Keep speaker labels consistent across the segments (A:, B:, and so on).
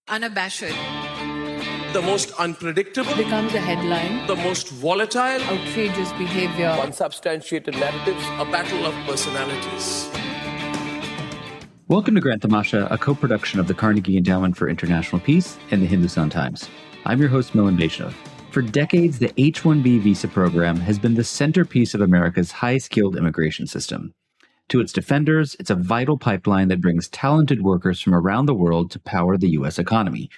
A: unabashed,
B: the most unpredictable,
A: becomes a headline,
B: the most volatile,
A: outrageous behavior,
B: unsubstantiated narratives, a battle of personalities.
C: Welcome to Grant Tamasha, a co-production of the Carnegie Endowment for International Peace and the Hindustan Times. I'm your host, Milan Vaishnav. For decades, the H-1B visa program has been the centerpiece of America's high-skilled immigration system. To its defenders, it's a vital pipeline that brings talented workers from around the world to power the U.S. economy.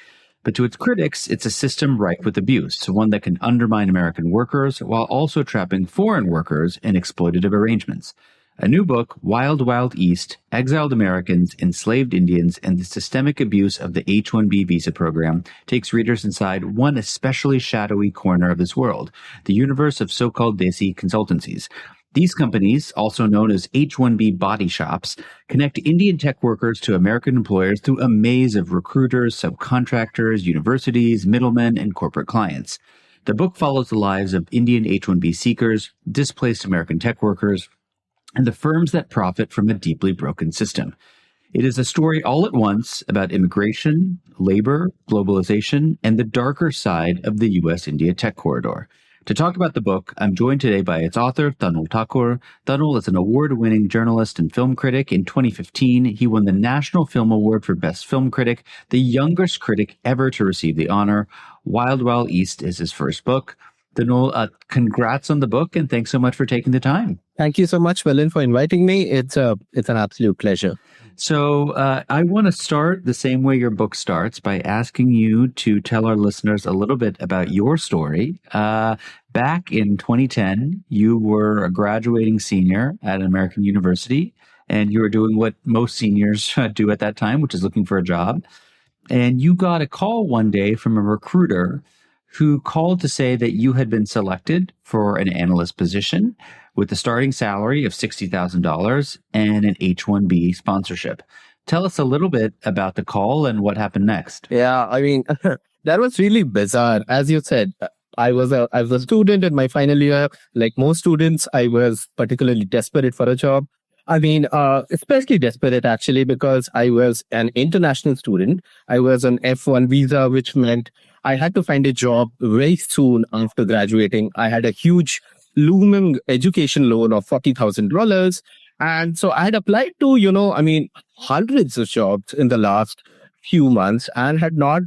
C: But to its critics, it's a system rife with abuse, one that can undermine American workers while also trapping foreign workers in exploitative arrangements. A new book, Wild Wild East, Exiled Americans, Enslaved Indians, and the Systemic Abuse of the H-1B visa program, takes readers inside one especially shadowy corner of this world, the universe of so-called desi consultancies. These companies, also known as H-1B body shops, connect Indian tech workers to American employers through a maze of recruiters, subcontractors, universities, middlemen, and corporate clients. The book follows the lives of Indian H-1B seekers, displaced American tech workers, and the firms that profit from a deeply broken system. It is a story all at once about immigration, labor, globalization, and the darker side of the U.S.-India tech corridor. To talk about the book, I'm joined today by its author, Tanul Thakur. Tanul is an award-winning journalist and film critic. In 2015, he won the National Film Award for Best Film Critic, the youngest critic ever to receive the honor. Wild Wild East is his first book. Tanul, congrats on the book, and thanks so much for taking the time.
D: Thank you so much, Milan, for inviting me. It's an absolute pleasure.
C: So I want to start the same way your book starts, by asking you to tell our listeners a little bit about your story. Back in 2010, you were a graduating senior at an American university, and you were doing what most seniors do at that time, which is looking for a job. And you got a call one day from a recruiter who called to say that you had been selected for an analyst position with a starting salary of $60,000 and an H-1B sponsorship. Tell us a little bit about the call and what happened next.
D: Yeah, I mean, that was really bizarre. As you said, I was a student in my final year. Like most students, I was particularly desperate for a job. I mean, especially desperate actually, because I was an international student. I was on F1 visa, which meant I had to find a job very soon after graduating. I had a huge looming education loan of $40,000. And so I had applied to, hundreds of jobs in the last few months and had not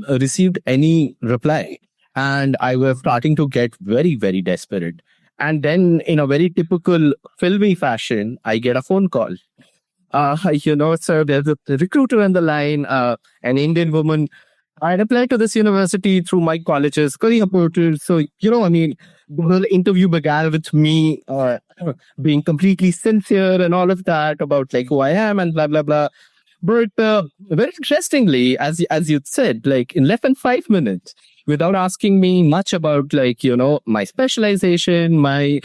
D: received any reply. And I was starting to get very, very desperate. And then in a very typical filmy fashion, I get a phone call. So there's a recruiter on the line, an Indian woman. I had applied to this university through my college's career portal. So, the whole interview began with me being completely sincere and all of that about like who I am and blah, blah, blah. But very interestingly, as you said, like in less than 5 minutes, without asking me much about my specialization, my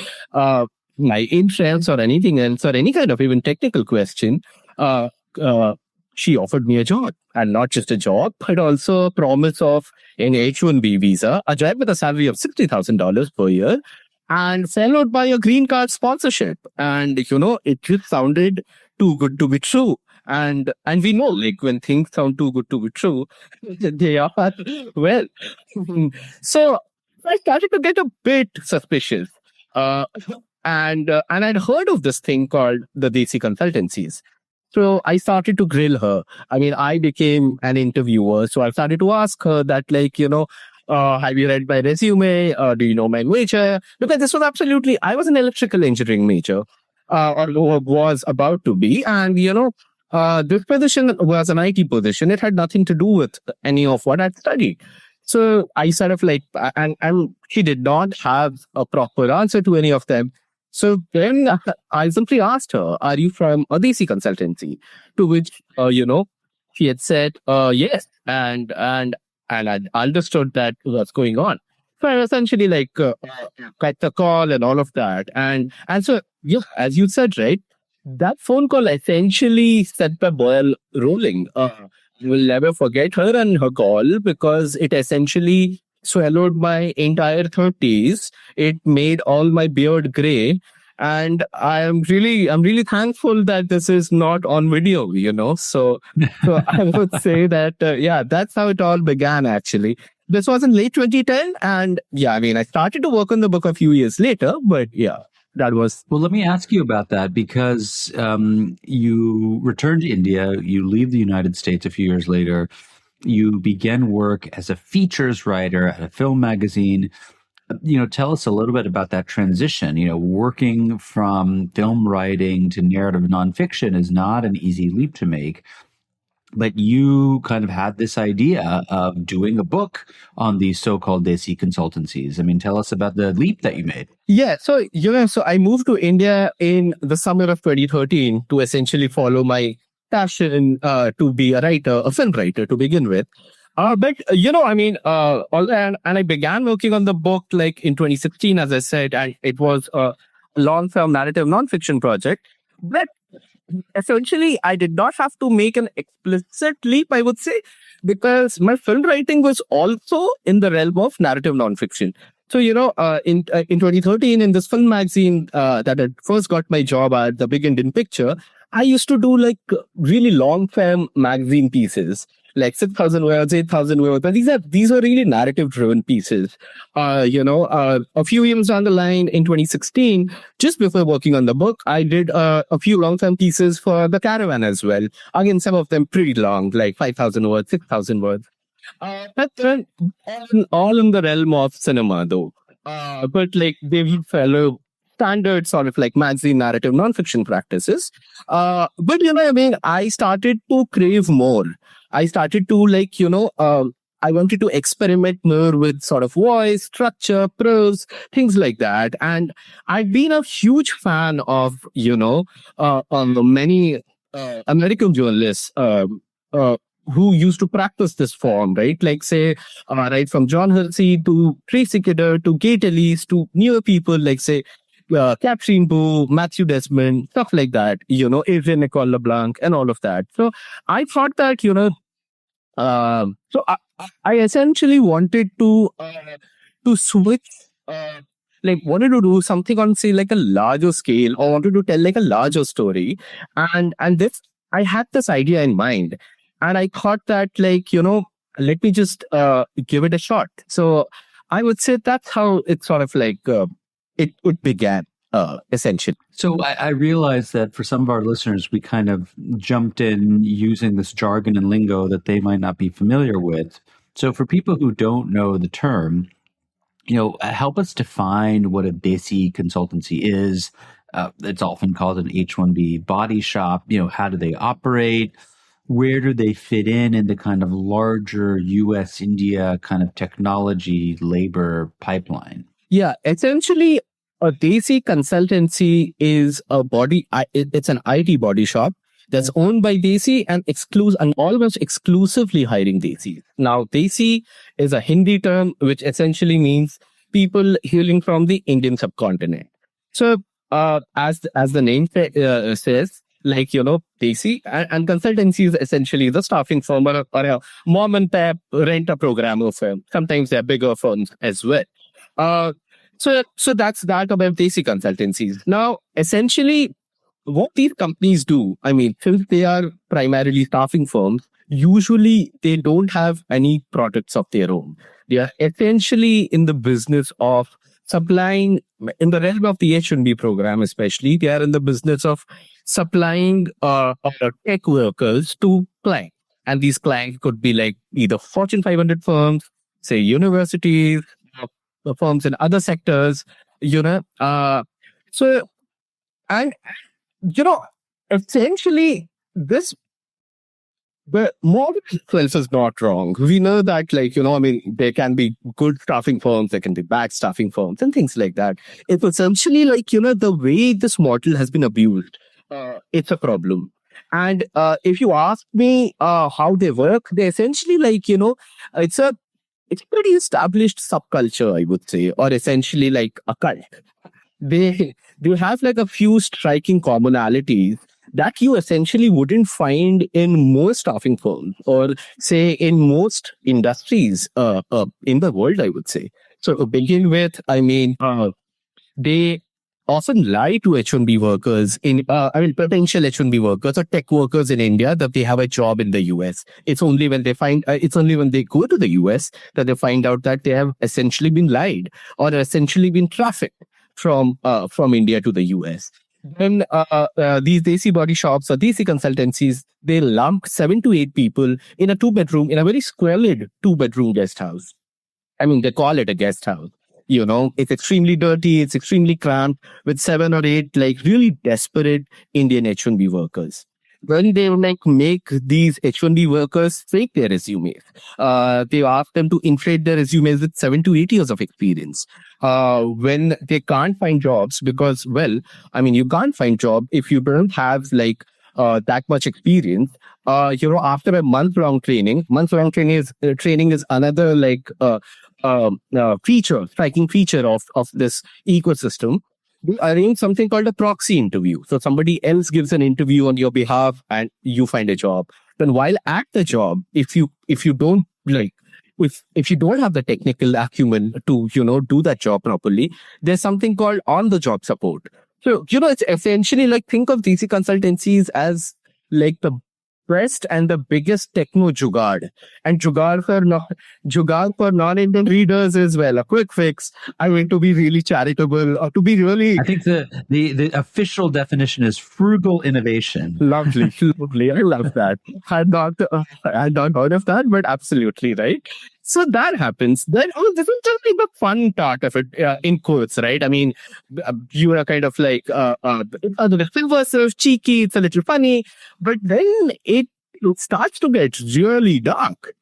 D: interests or anything else or any kind of even technical question, she offered me a job, and not just a job, but also a promise of an H-1B visa, a job with a salary of $60,000 per year, and followed by a green card sponsorship. And, it just sounded too good to be true. And we know, like, when things sound too good to be true, they are, well. So I started to get a bit suspicious. And I'd heard of this thing called the desi consultancies. So I started to grill her. I mean, I became an interviewer. So I started to ask her that, have you read my resume? Do you know my major? Because this was I was an electrical engineering major, or was about to be. And, this position was an IT position. It had nothing to do with any of what I'd studied. So I sort of and she did not have a proper answer to any of them. So then I simply asked her, are you from a desi consultancy? To which, she had said, yes. And I understood that what's going on. So I essentially cut the call and all of that. And so, yeah, as you said, right, that phone call essentially set the ball rolling. Will never forget her and her call, because it essentially swallowed my entire 30s. It made all my beard gray. And I'm really thankful that this is not on video, so I would say that, yeah, that's how it all began, actually. This was in late 2010. And yeah, I mean, I started to work on the book a few years later, but yeah, that was.
C: Well, let me ask you about that because you return to India, you leave the United States a few years later, you began work as a features writer at a film magazine. Tell us a little bit about that transition. Working from film writing to narrative nonfiction is not an easy leap to make. But you kind of had this idea of doing a book on these so-called desi consultancies. I mean, tell us about the leap that you made.
D: Yeah, so I moved to India in the summer of 2013 to essentially follow my passion to be a writer, a film writer to begin with. But and I began working on the book like in 2016, as I said, and it was a long-term narrative nonfiction project. But essentially, I did not have to make an explicit leap, I would say, because my film writing was also in the realm of narrative nonfiction. So, in 2013, in this film magazine that I first got my job at, the Big Indian Picture, I used to do like really long form magazine pieces, like 6,000 words, 8,000 words. But these are really narrative driven pieces. A few years down the line in 2016, just before working on the book, I did a few long form pieces for The Caravan as well. Again, some of them pretty long, like 5,000 words, 6,000 words. But then all in the realm of cinema, though. But like they will follow standard sort of like magazine narrative nonfiction practices. But I started to crave more. I started to I wanted to experiment more with sort of voice, structure, prose, things like that. And I've been a huge fan of, many American journalists who used to practice this form, right? Like say, right from John Hersey to Tracy Kidder to Kate Ellis to newer people like say, Catherine Boo, Matthew Desmond, stuff like that, Adrian Nicole LeBlanc and all of that. So I thought that, I essentially wanted to switch, wanted to do something on, say, like a larger scale, or wanted to tell like a larger story. And this, I had this idea in mind. And I thought that, let me just give it a shot. So I would say that's how it sort of it began, essentially.
C: So I realize that for some of our listeners, we kind of jumped in using this jargon and lingo that they might not be familiar with. So for people who don't know the term, help us define what a desi consultancy is. It's often called an H-1B body shop. How do they operate? Where do they fit in the kind of larger US-India kind of technology labor pipeline?
D: Yeah, essentially, a desi consultancy is it's an IT body shop that's owned by desi and almost exclusively hiring desis. Now, desi is a Hindi term which essentially means people hailing from the Indian subcontinent. So, as the name says, desi and consultancy is essentially the staffing firm or a mom and pop rent-a-programmer firm. Sometimes they're bigger firms as well. So that's that about desi consultancies. Now, essentially, what these companies do, I mean, since they are primarily staffing firms, usually they don't have any products of their own. They are essentially in the business of supplying, in the realm of the H-1B program especially, they are in the business of supplying tech workers to clients. And these clients could be like either Fortune 500 firms, say universities, firms in other sectors, essentially this, but model itself is not wrong. We know that, there can be good staffing firms, there can be bad staffing firms and things like that. It's essentially the way this model has been abused, it's a problem. And if you ask me how they work, they essentially it's a pretty established subculture, I would say, or essentially like a cult. They have like a few striking commonalities that you essentially wouldn't find in most staffing firms or say in most industries in the world, I would say. So to begin with, I mean, they often lie to H-1B workers potential H-1B workers or tech workers in India that they have a job in the US. It's only when they go to the US that they find out that they have essentially been lied or essentially been trafficked from India to the US. Then these desi body shops or desi consultancies, they lump 7 to 8 people in a very squalid 2-bedroom guest house. I mean, they call it a guest house. It's extremely dirty, it's extremely cramped with 7 or 8 really desperate Indian H-1B workers. When they make these H-1B workers fake their resumes, they ask them to inflate their resumes with 7 to 8 years of experience. When they can't find jobs because, you can't find job if you don't have that much experience. After a month-long training is another striking feature of this ecosystem. We arrange something called a proxy interview. So somebody else gives an interview on your behalf and you find a job. Then while at the job, if you don't if you don't have the technical acumen to, do that job properly, there's something called on-the-job support. So, it's essentially think of DC consultancies as the best and the biggest techno jugaad. And jugaad for non-Indian readers as well. A quick fix. To be really charitable or to be really...
C: I think the official definition is frugal innovation.
D: Lovely. I love that. I had not heard of that, but absolutely right. So that happens. Then, this is just the fun part of it, in quotes, right? You are kind of the silver cheeky, it's a little funny, but then it starts to get really dark.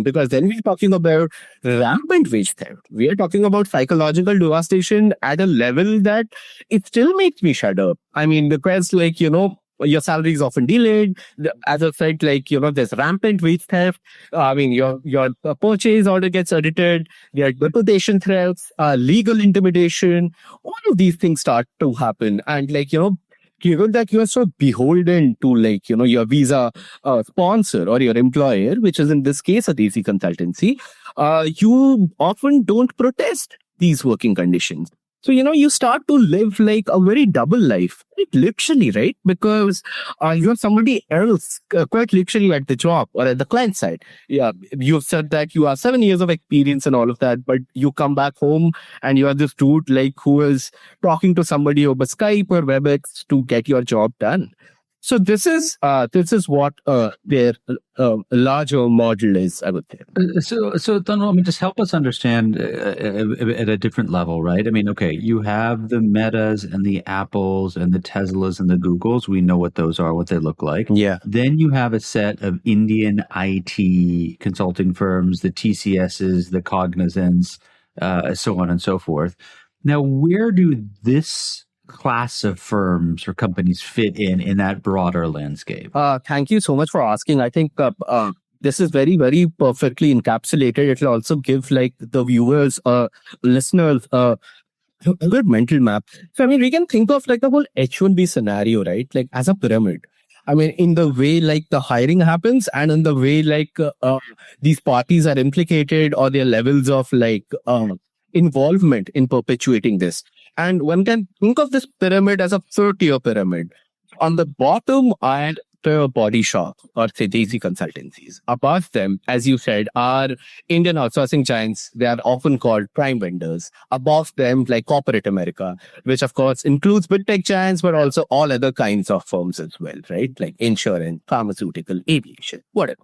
D: Because then we're talking about rampant wage theft. We are talking about psychological devastation at a level that it still makes me shudder. Because your salary is often delayed. As I said, there's rampant wage theft. Your purchase order gets audited. There are deportation threats, legal intimidation. All of these things start to happen. And given that you are so beholden to your visa sponsor or your employer, which is in this case a DC consultancy, you often don't protest these working conditions. So, you start to live a very double life, literally, right? Because you have somebody else quite literally at the job or at the client side. Yeah, you've said that you have 7 years of experience and all of that, but you come back home and you are this dude who is talking to somebody over Skype or WebEx to get your job done. So this is what their larger model is, I would say.
C: So Tanul, just help us understand at a different level, right? Okay, you have the Metas and the Apples and the Teslas and the Googles. We know what those are, what they look like.
D: Yeah.
C: Then you have a set of Indian IT consulting firms, the TCSs, the Cognizants, so on and so forth. Now, where do this class of firms or companies fit in that broader landscape?
D: Thank you so much for asking. I think this is very, very perfectly encapsulated. It will also give the viewers, listeners, a good mental map. So, we can think of the whole H-1B scenario, right? As a pyramid. In the way the hiring happens and in the way these parties are implicated or their levels of involvement in perpetuating this. And one can think of this pyramid as a 30-tier pyramid. On the bottom are the body shop or say desi consultancies. Above them, as you said, are Indian outsourcing giants. They are often called prime vendors. Above them, corporate America, which of course includes big tech giants, but also all other kinds of firms as well, right? Like insurance, pharmaceutical, aviation, whatever.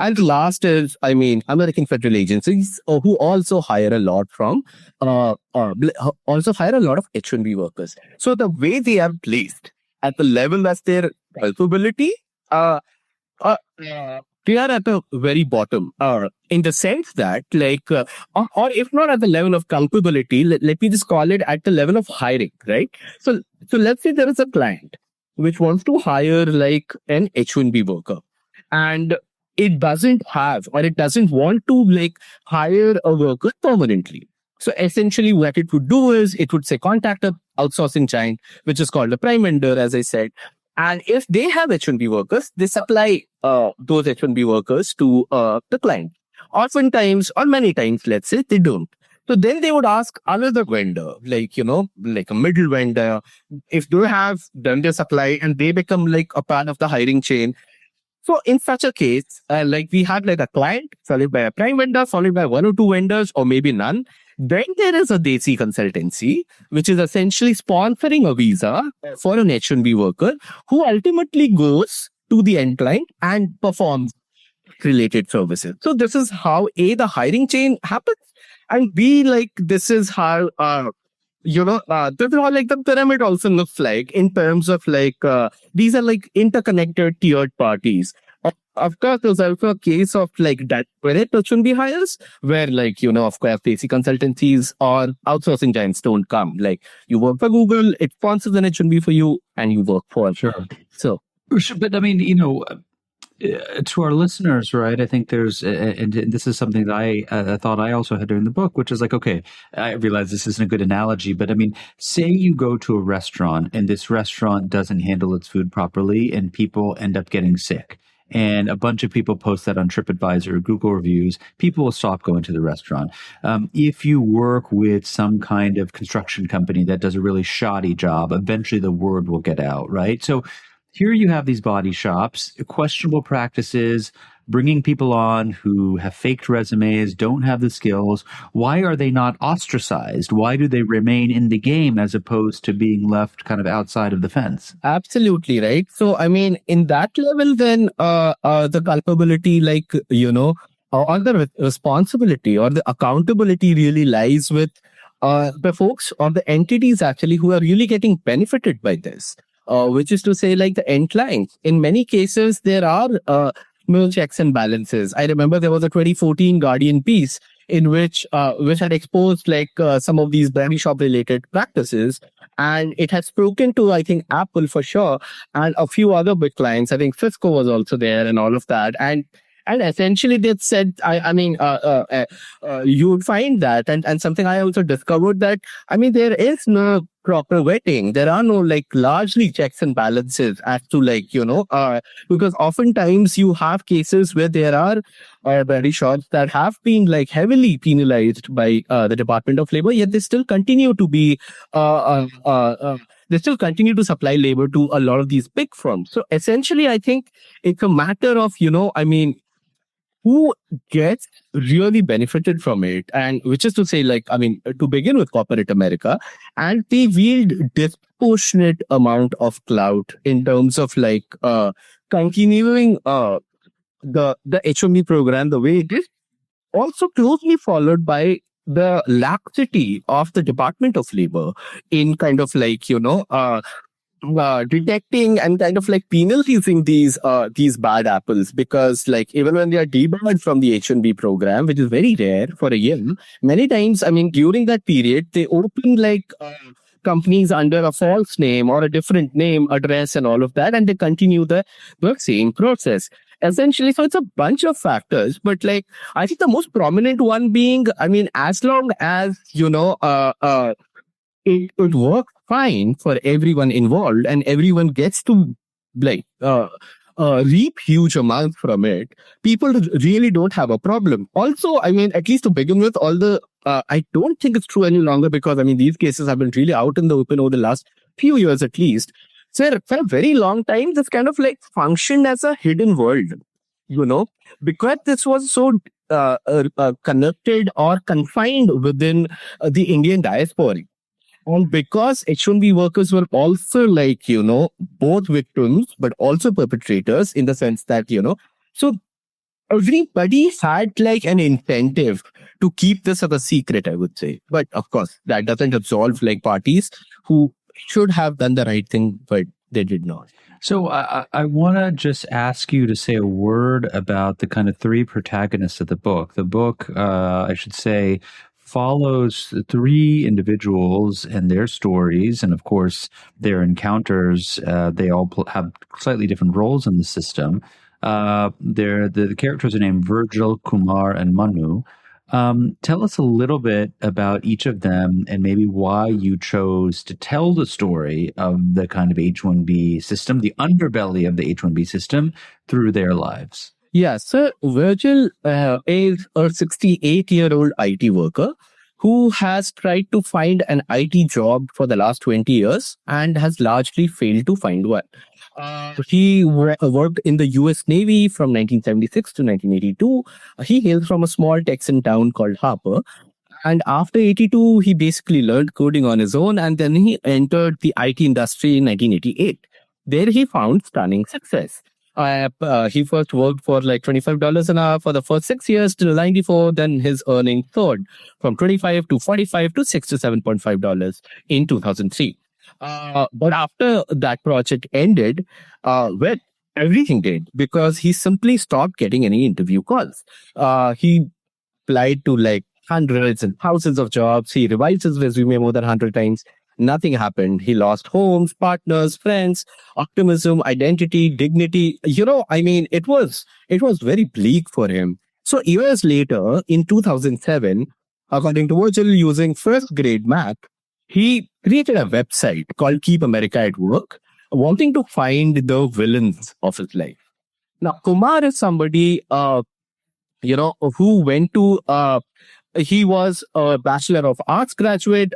D: And the last is, American federal agencies who also hire a lot from, also hire a lot of H-1B workers. So the way they are placed at the level that's their culpability, they are at the very bottom, in the sense that or if not at the level of culpability, let me just call it at the level of hiring, right? So let's say there is a client which wants to hire an H-1B worker, and it doesn't have or it doesn't want to hire a worker permanently. So essentially what it would do is it would say contact a outsourcing giant, which is called a prime vendor, as I said. And if they have H-1B workers, they supply those H-1B workers to the client. Oftentimes, or many times, let's say, they don't. So then they would ask another vendor, like, like a middle vendor, if they have done their supply and they become like a part of the hiring chain. So in such a case, like we had like a client followed by a prime vendor, followed by one or two vendors, or maybe none. Then there is a desi consultancy, which is essentially sponsoring a visa for an H-1B worker who ultimately goes to the end client and performs related services. So this is how A, the hiring chain happens, and B, like this is how this is how like the pyramid also looks like in terms of like these are like interconnected tiered parties. Of course, there's also a case of like that where it shouldn't be hires, where like, of course, basic consultancies or outsourcing giants don't come. Like you work for Google, it sponsors an H-1B for you and you work for.
C: Sure.
D: So.
C: But I mean, to our listeners, right? I think there's, and this is something that I thought I also had in the book, which is like, okay, I realize this isn't a good analogy, but I mean, say you go to a restaurant and this restaurant doesn't handle its food properly and people end up getting sick. And a bunch of people post that on TripAdvisor or Google reviews, people will stop going to the restaurant. If you work with some kind of construction company that does a really shoddy job, eventually the word will get out, right? So here you have these body shops, questionable practices, bringing people on who have faked resumes, don't have the skills. Why are they not ostracized? Why do they remain in the game as opposed to being left kind of outside of the fence?
D: Absolutely right. So, I mean, in that level, then the culpability, like, or the responsibility or the accountability really lies with the folks or the entities actually who are really getting benefited by this. Which is to say, like the end clients. In many cases, there are no checks and balances. I remember there was a 2014 Guardian piece in which had exposed like some of these body shop related practices, and it has spoken to, I think, Apple for sure, and a few other big clients. I think Cisco was also there, and all of that, and essentially they said, you would find that, and something I also discovered that, I mean, there is no proper vetting. There are no like largely checks and balances as to like, because oftentimes you have cases where there are body shops that have been like heavily penalized by the Department of Labor, yet they still continue to be they still continue to supply labor to a lot of these big firms. So essentially, I think it's a matter of, who gets really benefited from it, and which is to say, like, I mean, to begin with, corporate America, and they wield disproportionate amount of clout in terms of like continuing the H-1B program the way it is, also closely followed by the laxity of the Department of Labor in kind of like, detecting and kind of like penalizing these bad apples, because like even when they are debarred from the H-1B program, which is very rare for a year, many times, I mean, during that period, they open like companies under a false name or a different name, address, and all of that, and they continue the same process. Essentially, so it's a bunch of factors, but like I think the most prominent one being, I mean, as long as it would work fine for everyone involved and everyone gets to like reap huge amounts from it, people really don't have a problem. Also, I mean, at least to begin with, all the I don't think it's true any longer, because I mean these cases have been really out in the open over the last few years at least. So for a very long time, this kind of like functioned as a hidden world, because this was so connected or confined within the Indian diaspora. And because H-1B workers were also like, both victims, but also perpetrators in the sense that, so everybody had like an incentive to keep this as a secret, I would say. But of course, that doesn't absolve like parties who should have done the right thing, but they did not.
C: So I want to just ask you to say a word about the kind of three protagonists of the book. The book, I should say, follows three individuals and their stories, and of course their encounters. They all have slightly different roles in the system. The characters are named Virgil, Kumar, and Manu. Tell us a little bit about each of them and maybe why you chose to tell the story of the kind of H-1B system, the underbelly of the H-1B system, through their lives.
D: Yeah, so Virgil is a 68-year-old IT worker who has tried to find an IT job for the last 20 years and has largely failed to find one. He worked in the US Navy from 1976 to 1982. He hails from a small Texan town called Harper. And after 82, he basically learned coding on his own, and then he entered the IT industry in 1988. There he found stunning success. He first worked for like $25 an hour for the first 6 years till 94. Then his earnings soared from 25 to 45 to $6 to $7.5 in 2003. But after that project ended, well, everything did, because he simply stopped getting any interview calls. He applied to like hundreds and thousands of jobs. He revised his resume more than 100 times. Nothing happened. He lost homes, partners, friends, optimism, identity, dignity. It was very bleak for him. So years later, in 2007, according to Virgil, using first grade math, he created a website called Keep America at Work, wanting to find the villains of his life. Now, Kumar is somebody, who went to, he was a Bachelor of Arts graduate,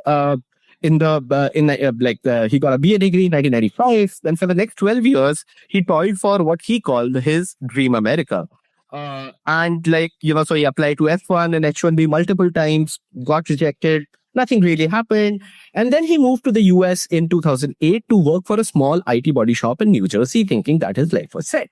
D: he got a BA degree in 1995. Then for the next 12 years, he toiled for what he called his dream America. So he applied to F1 and H-1B multiple times, got rejected. Nothing really happened. And then he moved to the US in 2008 to work for a small IT body shop in New Jersey, thinking that his life was set.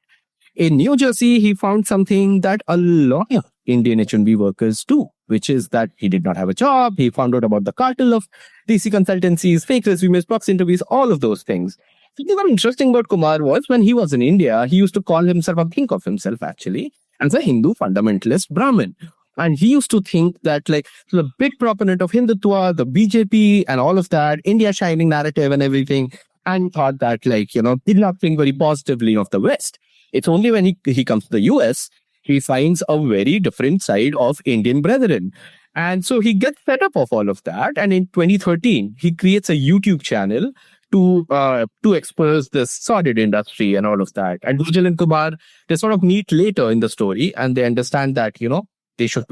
D: In New Jersey, he found something that a lot of Indian H-1B workers do, which is that he did not have a job. He found out about the cartel of desi consultancies, fake resumes, proxy interviews, all of those things. Something very interesting about Kumar was when he was in India, he used to call himself, or think of himself actually, as a Hindu fundamentalist Brahmin. And he used to think that the big proponent of Hindutva, the BJP and all of that, India shining narrative and everything, and thought that did not think very positively of the West. It's only when he comes to the US, he finds a very different side of Indian brethren. And so he gets fed up of all of that. And in 2013, he creates a YouTube channel to expose this sordid industry and all of that. And Virgil and Kumar, they sort of meet later in the story, and they understand that, they should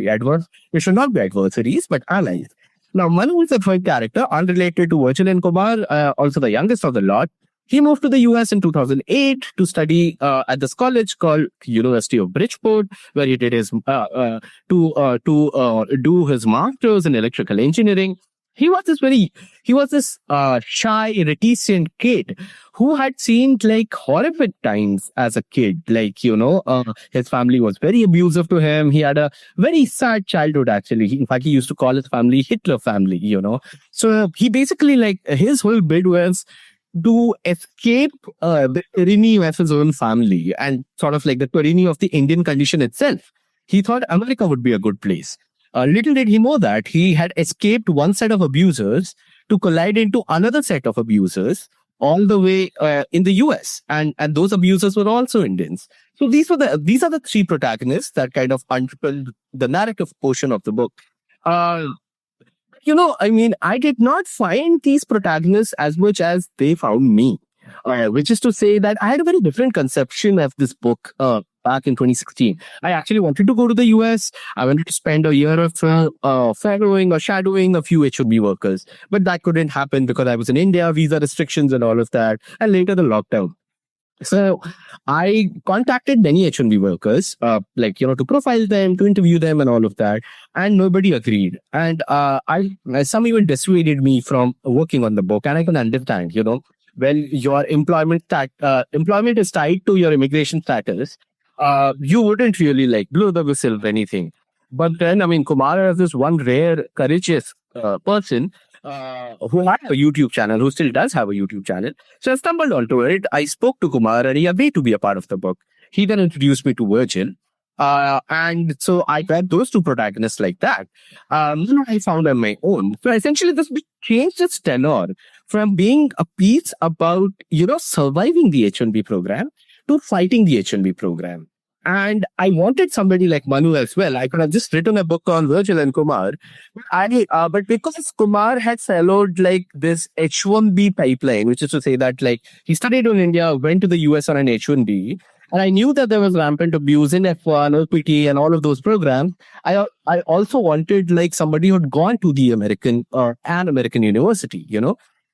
D: not be adversaries, but allies. Now, Manu is the third character, unrelated to Virgil and Kumar, also the youngest of the lot. He moved to the US in 2008 to study at this college called University of Bridgeport, where he did his do his master's in electrical engineering. He was this shy, reticent kid who had seen horrific times as a kid. His family was very abusive to him. He had a very sad childhood, actually. In fact, he used to call his family Hitler family, So he basically, his whole bid was to escape the tyranny of his own family and sort of the tyranny of the Indian condition itself. He thought America would be a good place. Little did he know that he had escaped one set of abusers to collide into another set of abusers all the way in the US. And those abusers were also Indians. So these are the three protagonists that kind of underpilled the narrative portion of the book. I did not find these protagonists as much as they found me, which is to say that I had a very different conception of this book back in 2016. I actually wanted to go to the US. I wanted to spend a year of furloughing or shadowing a few H-1B workers. But that couldn't happen because I was in India, visa restrictions and all of that, and later the lockdown. So I contacted many H-1B workers, to profile them, to interview them and all of that. And nobody agreed. And some even dissuaded me from working on the book. And I can understand, when your employment is tied to your immigration status, you wouldn't really blow the whistle of anything. But then, Kumar is this one rare, courageous person who had a YouTube channel, who still does have a YouTube channel. So I stumbled onto it. I spoke to Kumar and he agreed to be a part of the book. He then introduced me to Virgil. And so I read those two protagonists like that. I found on my own. So essentially this changed its tenor from being a piece about, surviving the H-1B program to fighting the H-1B program. And I wanted somebody like Manu as well. I could have just written a book on Virgil and Kumar. But because Kumar had followed this H-1B pipeline, which is to say that he studied in India, went to the US on an H-1B, And I knew that there was rampant abuse in F1, OPT, and all of those programs. I also wanted like somebody who had gone to the American or an American university,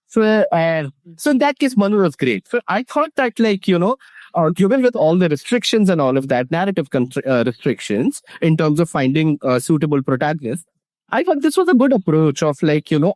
D: So in that case, Manu was great. So I thought that given with all the restrictions and all of that, narrative restrictions in terms of finding suitable protagonists, I thought this was a good approach of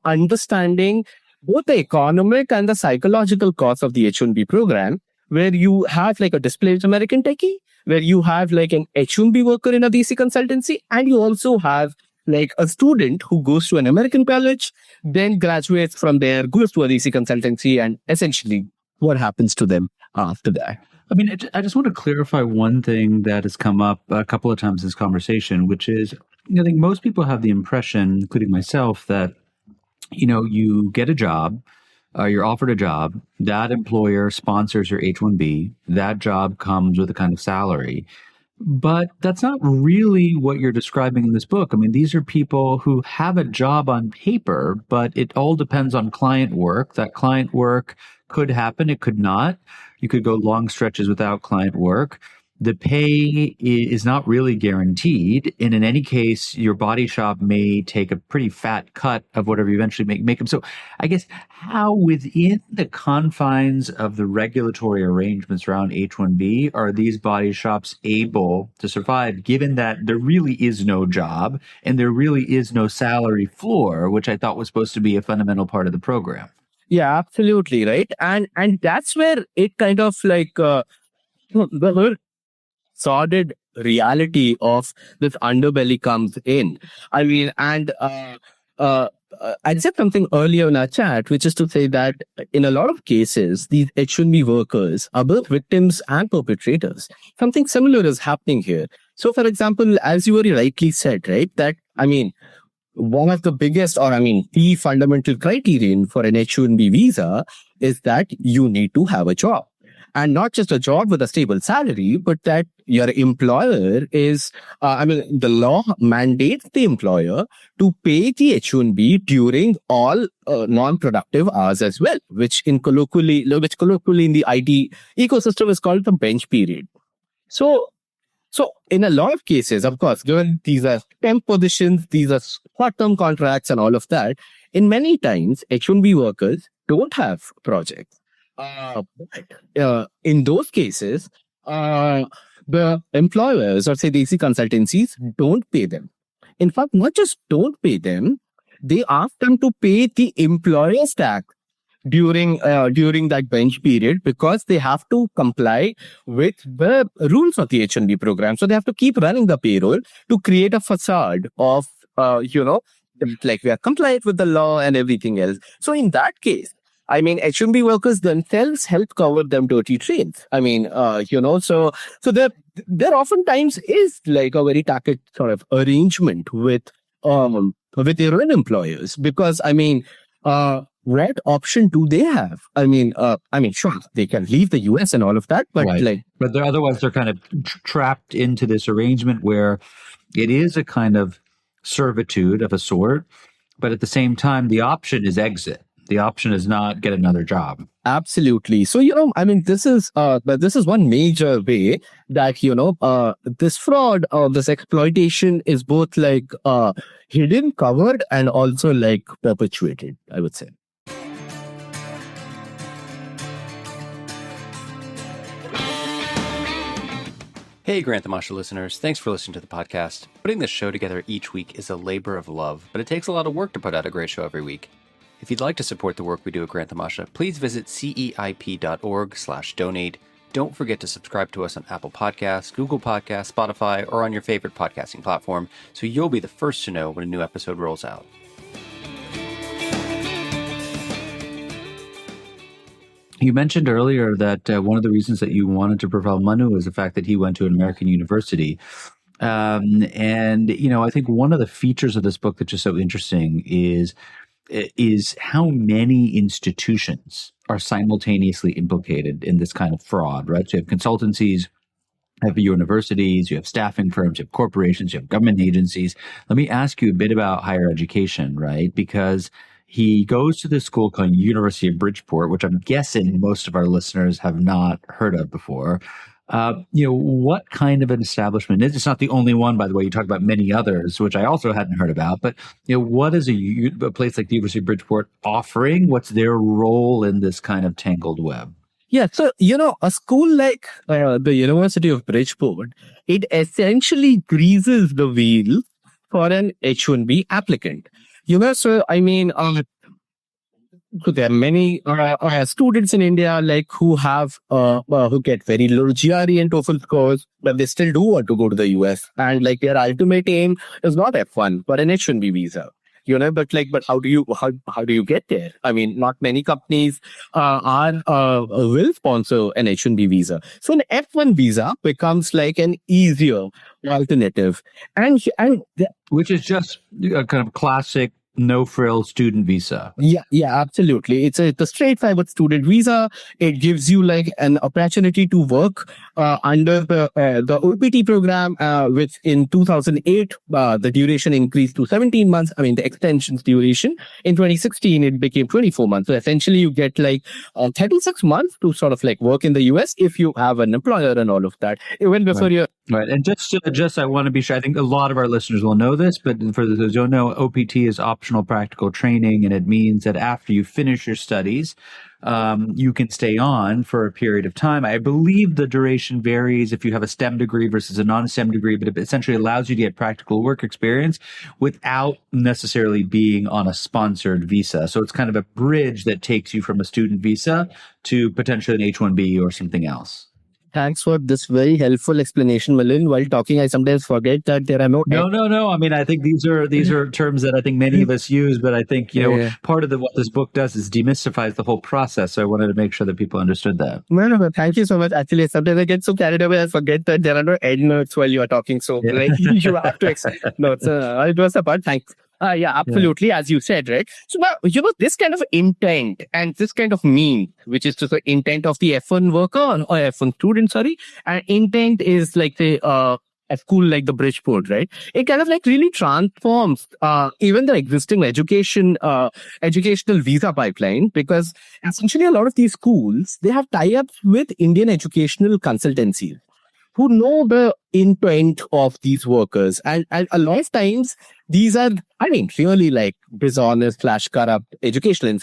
D: understanding both the economic and the psychological cost of the H-1B program, where you have like a displaced American techie, where you have like an H-1B worker in a desi consultancy, and you also have like a student who goes to an American college, then graduates from there, goes to a desi consultancy, and essentially what happens to them after that.
C: I mean, I just want to clarify one thing that has come up a couple of times in this conversation, which is, I think most people have the impression, including myself, that, you get a job, you're offered a job, that employer sponsors your H-1B, that job comes with a kind of salary. But that's not really what you're describing in this book. I mean, these are people who have a job on paper, but it all depends on client work. That client work could happen, it could not. You could go long stretches without client work. The pay is not really guaranteed. And in any case, your body shop may take a pretty fat cut of whatever you eventually make them. So I guess how within the confines of the regulatory arrangements around H-1B are these body shops able to survive, given that there really is no job and there really is no salary floor, which I thought was supposed to be a fundamental part of the program?
D: Yeah, absolutely. Right. And that's where it kind of the sordid reality of this underbelly comes in. I mean, and I said something earlier in our chat, which is to say that in a lot of cases, these H-1B workers are both victims and perpetrators. Something similar is happening here. So, for example, as you very rightly said, right, that, one of the biggest, the fundamental criterion for an H-1B visa is that you need to have a job. And not just a job with a stable salary, but that your employer is, the law mandates the employer to pay the H-1B during all non-productive hours as well, which colloquially in the IT ecosystem is called the bench period. So in a lot of cases, of course, given these are temp positions, these are short-term contracts and all of that, in many times, H-1B workers don't have projects. In those cases, the employers or say desi consultancies don't pay them. In fact, not just don't pay them, they ask them to pay the employer's tax during that bench period because they have to comply with the rules of the H-1B program. So they have to keep running the payroll to create a facade of, like we are compliant with the law and everything else. So in that case, H-1B workers themselves help cover them dirty trains. So there oftentimes is like a very tacit sort of arrangement with their own employers because, what option do they have? Sure, they can leave the US and all of that, but
C: right. But otherwise they're kind of trapped into this arrangement where it is a kind of servitude of a sort, but at the same time, the option is exit. The option is not get another job.
D: Absolutely. So, this is one major way that, this fraud or this exploitation is both like hidden, covered, and also like perpetuated, I would say.
E: Hey, Grant Tamasha listeners. Thanks for listening to the podcast. Putting this show together each week is a labor of love, but it takes a lot of work to put out a great show every week. If you'd like to support the work we do at Grant Tamasha, please visit ceip.org/donate. Don't forget to subscribe to us on Apple Podcasts, Google Podcasts, Spotify, or on your favorite podcasting platform, so you'll be the first to know when a new episode rolls out.
C: You mentioned earlier that one of the reasons that you wanted to profile Manu is the fact that he went to an American university. I think one of the features of this book that's just so interesting is how many institutions are simultaneously implicated in this kind of fraud, right? So you have consultancies, you have universities, you have staffing firms, you have corporations, you have government agencies. Let me ask you a bit about higher education, right? Because he goes to this school called University of Bridgeport, which I'm guessing most of our listeners have not heard of before. what kind of an establishment is? It's not the only one, by the way. You talk about many others, which I also hadn't heard about. But what is a place like the University of Bridgeport offering? What's their role in this kind of tangled web?
D: Yeah, so, a school like the University of Bridgeport, it essentially greases the wheel for an H-1B applicant. So there are many students in India who get very low GRE and TOEFL scores, but they still do want to go to the US. And their ultimate aim is not F1, but an H-1B visa. But how do you get there? Not many companies will sponsor an H-1B visa. So an F1 visa becomes an easier alternative,
C: which is just a kind of classic no-frill student visa.
D: Yeah, absolutely. It's a straightforward student visa. It gives you an opportunity to work under the OPT program, which in 2008, the duration increased to 17 months. The extension's duration. In 2016, it became 24 months. So essentially, you get 36 months to sort of work in the US if you have an employer and all of that. Even before you're...
C: Right. And just I want to be sure, I think a lot of our listeners will know this, but for those who don't know, OPT is optional practical training, and it means that after you finish your studies, you can stay on for a period of time. I believe the duration varies if you have a STEM degree versus a non-STEM degree, but it essentially allows you to get practical work experience without necessarily being on a sponsored visa. So it's kind of a bridge that takes you from a student visa to potentially an H-1B or something else.
D: Thanks for this very helpful explanation, Milind. While talking, I sometimes forget that there are no...
C: No. I think these are terms that I think many of us use, but I think, part of what this book does is demystifies the whole process. So I wanted to make sure that people understood that.
D: No, thank you so much. Actually, sometimes I get so carried away, I forget that there are no end notes while you are talking. So you have to explain. No, it was a part. Thanks. Absolutely. Yeah. As you said, right? So now, this kind of intent and this kind of mean, which is the intent of the F1 worker or F1 student, and intent is a school like the Bridgeport, right? It kind of really transforms even the existing educational visa pipeline, because essentially a lot of these schools, they have tie-ups with Indian educational consultancies who know the intent of these workers. And a lot of times, these are, really dishonest / corrupt educational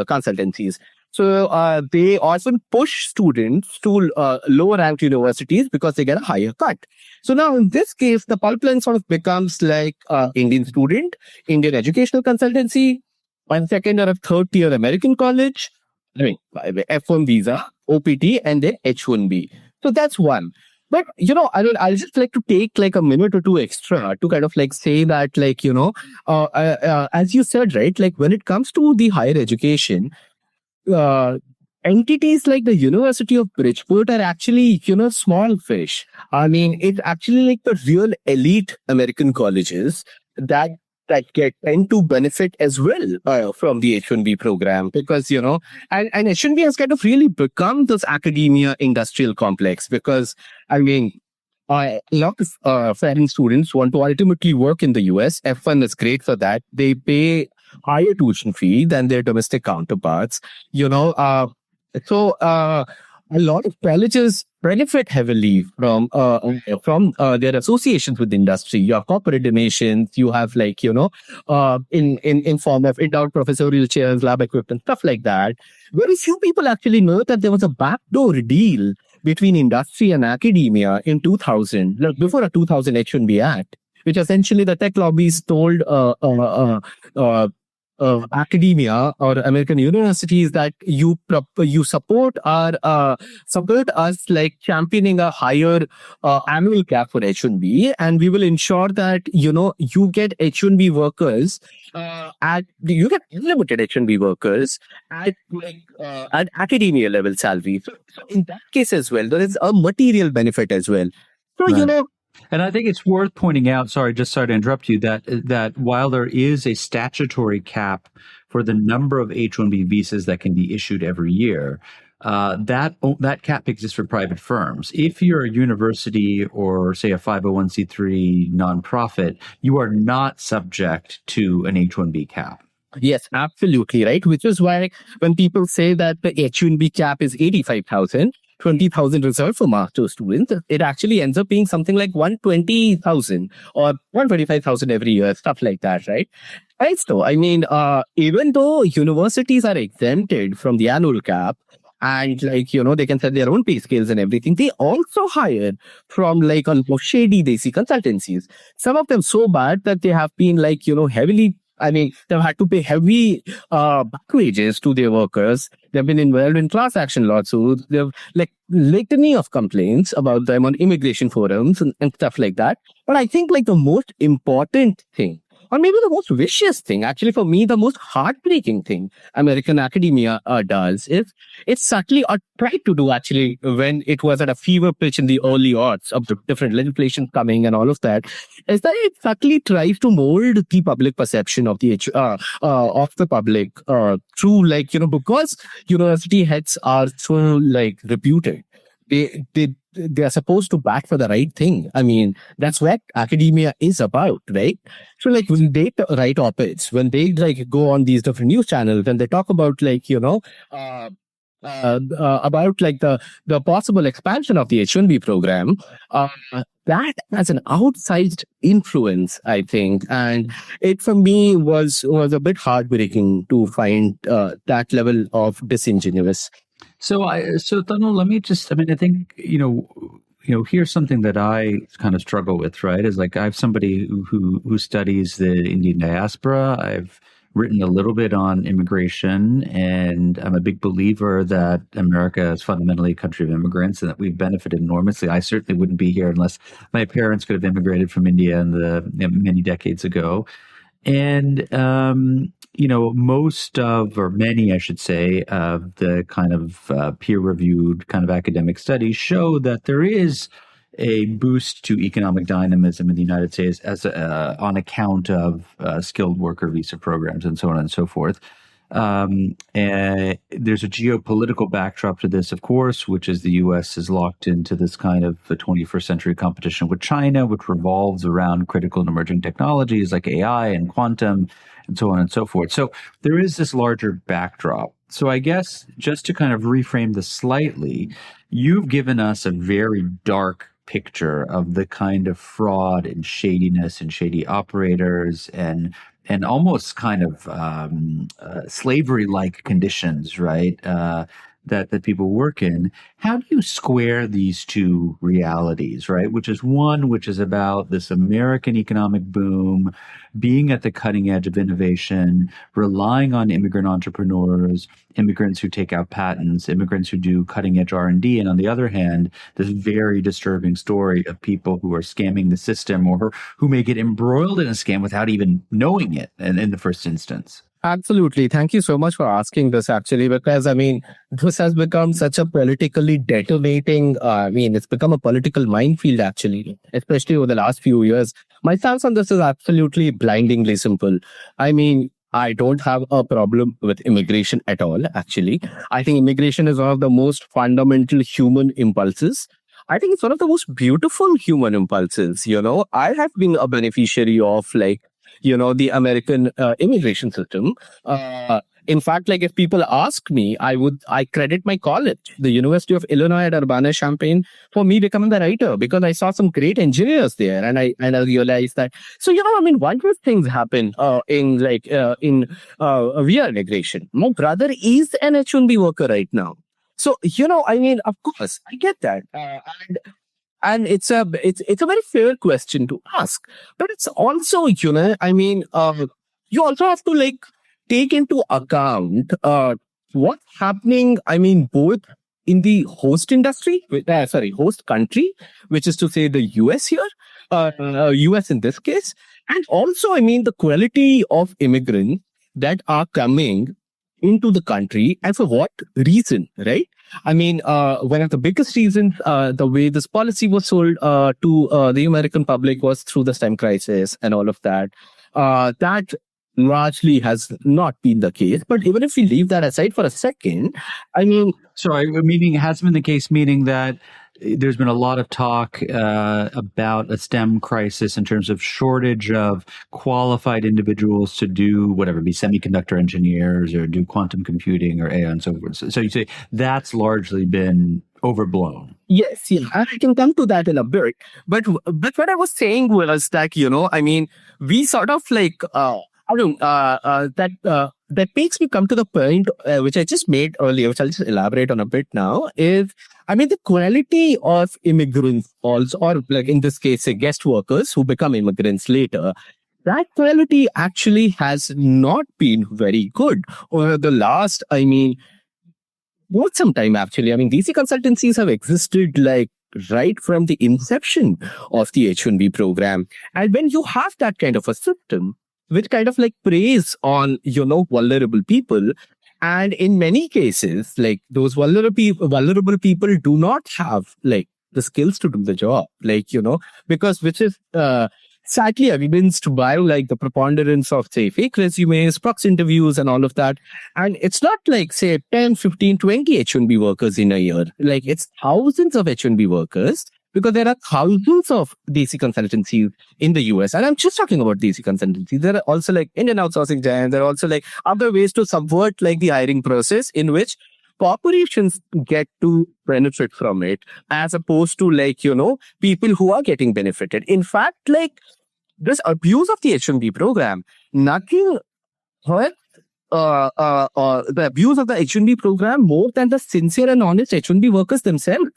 D: consultancies. So they often push students to lower ranked universities because they get a higher cut. So now in this case, the pipeline sort of becomes Indian student, Indian educational consultancy, one second or a third tier American college, F1 visa, OPT, and then H-1B. So that's one. But, I'll just like to take a minute or two extra to kind of say that, as you said, right, when it comes to the higher education, entities like the University of Bridgeport are actually, small fish. It's actually the real elite American colleges that tend to benefit as well from the H-1B program, because, and H-1B has kind of really become this academia industrial complex, because, a lot of foreign students want to ultimately work in the US. F1 is great for that. They pay higher tuition fee than their domestic counterparts, a lot of colleges benefit heavily from their associations with industry. You have corporate donations, you have in form of endowed professorial chairs, lab equipment, stuff like that. Very few people actually know that there was a backdoor deal between industry and academia in 2000, before a 2000 H-1B Act, which essentially the tech lobbies told academia or American universities that you support us championing a higher annual cap for H-1B, and we will ensure that you get H-1B workers you get unlimited H-1B workers at academia level salary. So in that case as well, there is a material benefit as well. So
C: right. And I think it's worth pointing out, sorry to interrupt you, that while there is a statutory cap for the number of H-1B visas that can be issued every year, that cap exists for private firms. If you're a university or, say, a 501c3 nonprofit, you are not subject to an H-1B cap.
D: Yes, absolutely, right? Which is why when people say that the H-1B cap is 85,000, 20,000 reserved for master students, it actually ends up being something like 120,000 or 125,000 every year, stuff like that, right? Right. So, I mean, even though universities are exempted from the annual cap, and they can set their own pay scales and everything, they also hire from almost shady desi consultancies. Some of them so bad that they have been heavily, they've had to pay heavy back wages to their workers. They've been involved in class action lawsuits. They've litany of complaints about them on immigration forums and stuff like that. But I think the most important thing, or maybe the most vicious thing, actually for me, the most heartbreaking thing American academia does is it subtly, or tried to do actually, when it was at a fever pitch in the early aughts of the different legislation coming and all of that, is that it subtly tries to mold the public perception of the public through because university heads are so reputed. They are supposed to bat for the right thing. I mean, that's what academia is about, right? So when they write op-eds, when they go on these different news channels and they talk about about the possible expansion of the H-1B program, that has an outsized influence, I think. And it for me was a bit heartbreaking to find that level of disingenuous.
C: So Tanul, let me just, I think, here's something that I kind of struggle with, right? Is I have somebody who studies the Indian diaspora. I've written a little bit on immigration, and I'm a big believer that America is fundamentally a country of immigrants and that we've benefited enormously. I certainly wouldn't be here unless my parents could have immigrated from India many decades ago. And, most of, or many, I should say, of the kind of peer-reviewed kind of academic studies show that there is a boost to economic dynamism in the United States on account of skilled worker visa programs and so on and so forth. And there's a geopolitical backdrop to this, of course, which is the U.S. is locked into this kind of 21st century competition with China, which revolves around critical and emerging technologies like AI and quantum and so on and so forth. So there is this larger backdrop. So I guess just to kind of reframe this slightly, you've given us a very dark picture of the kind of fraud and shadiness and shady operators and almost kind of slavery-like conditions, right? That people work in. How do you square these two realities, right? Which is about this American economic boom, being at the cutting edge of innovation, relying on immigrant entrepreneurs, immigrants who take out patents, immigrants who do cutting edge R&D. And on the other hand, this very disturbing story of people who are scamming the system or who may get embroiled in a scam without even knowing it in the first instance.
D: Absolutely. Thank you so much for asking this, actually, because, this has become such a politically detonating, it's become a political minefield, actually, especially over the last few years. My stance on this is absolutely blindingly simple. I don't have a problem with immigration at all, actually. I think immigration is one of the most fundamental human impulses. I think it's one of the most beautiful human impulses. I have been a beneficiary of the American immigration system. In fact, if people ask me, I credit my college, the University of Illinois at Urbana-Champaign, for me becoming the writer, because I saw some great engineers there, and I realized that. So one good things happen in via immigration. My brother is an H-1B worker right now, so of course I get that, and it's a very fair question to ask, but it's also you also have to take into account what's happening. Both in the host industry, host country, which is to say the US here, US in this case, and also the quality of immigrants that are coming into the country and for what reason, right? One of the biggest reasons, the way this policy was sold to the American public was through the STEM crisis and all of that. That largely has not been the case. But even if we leave that aside for a second,
C: Meaning has been the case, meaning that there's been a lot of talk about a STEM crisis in terms of shortage of qualified individuals to do whatever, be semiconductor engineers or do quantum computing or AI and so forth. So you say that's largely been overblown.
D: Yes, yeah, and I can come to that in a bit. But what I was saying was that, we sort of like, that makes me come to the point which I just made earlier, which I'll just elaborate on a bit now, is, the quality of immigrants also, or like in this case, say guest workers who become immigrants later, that quality actually has not been very good over the last, quite some time actually. DC consultancies have existed like right from the inception of the H-1B program. And when you have that kind of a system, which kind of like preys on, vulnerable people, and in many cases, like those vulnerable people do not have like the skills to do the job, because which is sadly evidenced by like the preponderance of say fake resumes, proxy interviews and all of that. And it's not like say 10, 15, 20 H-1B workers in a year. Like it's thousands of H-1B workers, because there are thousands of desi consultancies in the US. And I'm just talking about desi consultancies. There are also like Indian outsourcing giants. There are also like other ways to subvert like the hiring process in which corporations get to benefit from it, as opposed to like, people who are getting benefited. In fact, like this abuse of the H-1B program, nothing hurt the abuse of the H-1B program more than the sincere and honest H-1B workers themselves.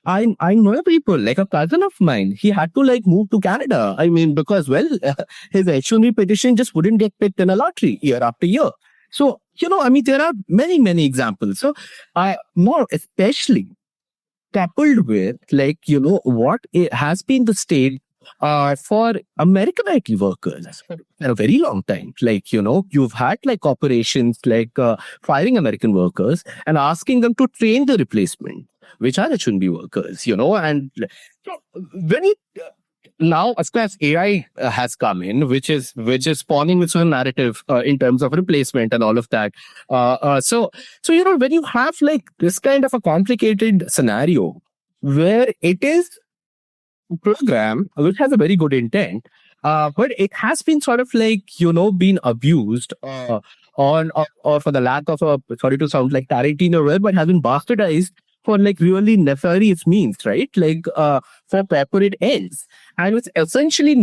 D: I know people, like a cousin of mine, he had to like move to Canada. Because, his H-1B petition just wouldn't get picked in a lottery year after year. So, there are many, many examples. So, more especially coupled with like, what it has been the state for American IT workers for a very long time. Like, you've had like corporations like firing American workers and asking them to train the replacement, which are H-1B workers, and so when it now, of course, AI has come in, which is spawning its own narrative in terms of replacement and all of that. So when you have like this kind of a complicated scenario where it is a program which has a very good intent, but it has been sort of like been abused or for the lack of a, sorry to sound like Tarantino word, but has been bastardized for like really nefarious means, right? Like for corporate ends. And it's essentially